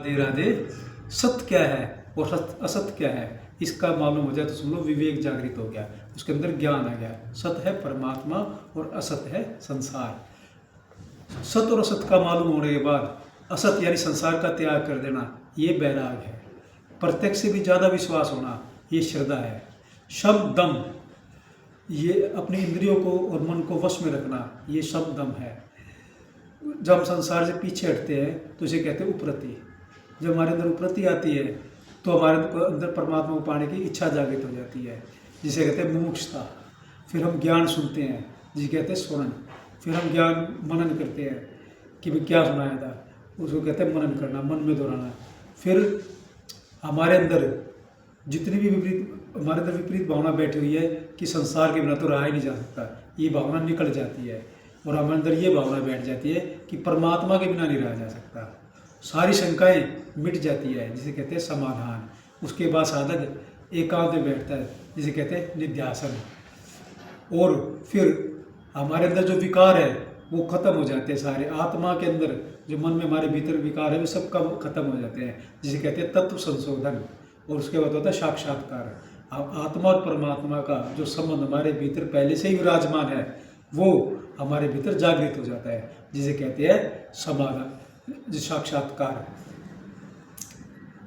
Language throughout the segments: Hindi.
राधे राधे। सत्य क्या है और असत्य क्या है इसका मालूम हो जाए तो समझ लो विवेक जागृत हो गया, उसके अंदर ज्ञान आ गया। सत्य है परमात्मा और असत्य है संसार। सत्य और असत्य का मालूम होने के बाद असत्य यानी संसार का त्याग कर देना ये वैराग है। प्रत्यक्ष से भी ज़्यादा विश्वास होना ये श्रद्धा है। शम दम ये अपनी इंद्रियों को और मन को वश में रखना ये शम दम है। जब हम संसार से पीछे हटते हैं तो इसे कहते हैं उपरति। जब हमारे अंदर उपरति आती है तो हमारे अंदर परमात्मा को पाने की इच्छा जागृत हो जाती है, जिसे कहते हैं मुमुक्षुता। फिर हम ज्ञान सुनते हैं जिसे कहते हैं स्मरण। फिर हम ज्ञान मनन करते हैं कि भी क्या सुनाया था, उसको कहते हैं मनन करना, मन में दोहराना। फिर हमारे अंदर जितनी भी हमारे अंदर विपरीत भावना बैठी हुई है कि संसार के बिना तो रहा ही नहीं जा सकता, ये भावना निकल जाती है और हमारे अंदर ये भावना बैठ जाती है कि परमात्मा के बिना नहीं रहा जा सकता। सारी शंकाएं मिट जाती है जिसे कहते हैं समाधान। उसके बाद साधक एकांत में बैठता है जिसे कहते हैं निध्यासन। और फिर हमारे अंदर जो विकार है वो खत्म हो जाते हैं सारे। आत्मा के अंदर जो मन में हमारे भीतर विकार है वो सब कम खत्म हो जाते हैं जिसे कहते हैं तत्व संशोधन। और उसके बाद होता है साक्षात्कार। आत्मा और परमात्मा का जो संबंध हमारे भीतर पहले से ही विराजमान है वो हमारे भीतर जागृत हो जाता है जिसे कहते हैं समाधान, साक्षात्कार।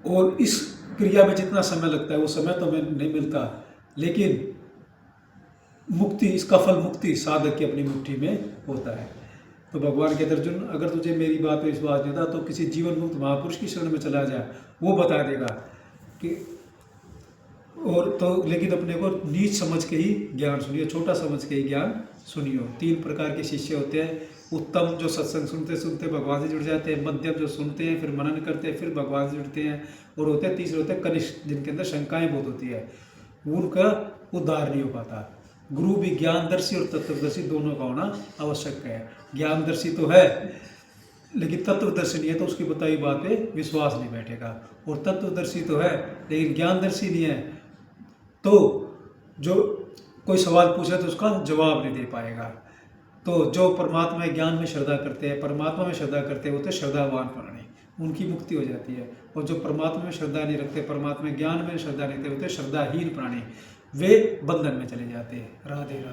और इस क्रिया में जितना समय लगता है वो समय तो हमें नहीं मिलता, लेकिन मुक्ति, इसका फल मुक्ति साधक की अपनी मुट्ठी में होता है। तो भगवान कहते अर्जुन अगर तुझे मेरी बात पर विश्वास नहीं था तो किसी जीवन मुक्त महापुरुष की शरण में चला जाए, वो बता देगा कि और तो। लेकिन अपने को नीच समझ के ही ज्ञान सुनियो, छोटा समझ के ही ज्ञान सुनियो। 3 प्रकार के शिष्य होते हैं। उत्तम जो सत्संग सुनते सुनते भगवान से जुड़ जाते हैं, मध्यम जो सुनते हैं फिर मनन करते हैं फिर भगवान से जुड़ते हैं, और होते हैं तीसरे होते हैं कनिष्ठ जिनके अंदर शंकाएं बहुत होती है, उनका उद्धार नहीं हो पाता। गुरु भी ज्ञानदर्शी और तत्वदर्शी दोनों का होना आवश्यक है। ज्ञानदर्शी तो है लेकिन तत्वदर्शी नहीं है तो उसकी बताई बात पे विश्वास नहीं बैठेगा। और तत्वदर्शी तो है लेकिन ज्ञानदर्शी नहीं है तो जो कोई सवाल पूछे तो उसका जवाब नहीं दे पाएगा। तो जो परमात्मा ज्ञान में श्रद्धा करते हैं, परमात्मा में श्रद्धा करते हैं, वो तो श्रद्धावान प्राणी, उनकी मुक्ति हो जाती है। और जो परमात्मा में श्रद्धा नहीं रखते, परमात्मा ज्ञान में श्रद्धा नहीं रखते, वो तो श्रद्धाहीन प्राणी, वे बंधन में चले जाते हैं। राधे राधे।